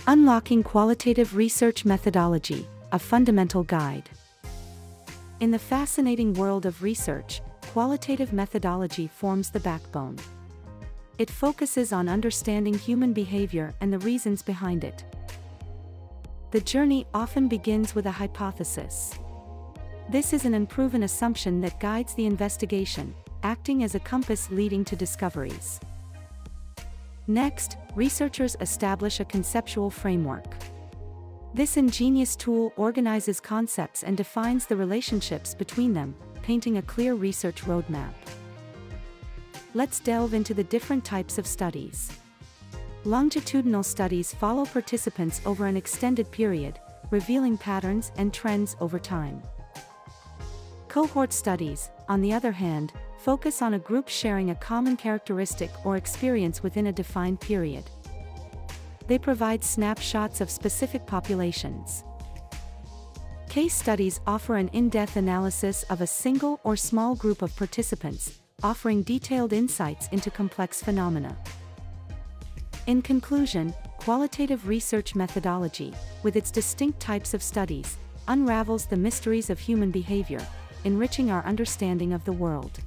Unlocking Qualitative Research Methodology, a Fundamental Guide. In the fascinating world of research, qualitative methodology forms the backbone. It focuses on understanding human behavior and the reasons behind it. The journey often begins with a hypothesis. This is an unproven assumption that guides the investigation, acting as a compass leading to discoveries. Next, researchers establish a conceptual framework. This ingenious tool organizes concepts and defines the relationships between them, painting a clear research roadmap. Let's delve into the different types of studies. Longitudinal studies follow participants over an extended period, revealing patterns and trends over time. Cohort studies, on the other hand, focus on a group sharing a common characteristic or experience within a defined period. They provide snapshots of specific populations. Case studies offer an in-depth analysis of a single or small group of participants, offering detailed insights into complex phenomena. In conclusion, qualitative research methodology, with its distinct types of studies, unravels the mysteries of human behavior, enriching our understanding of the world.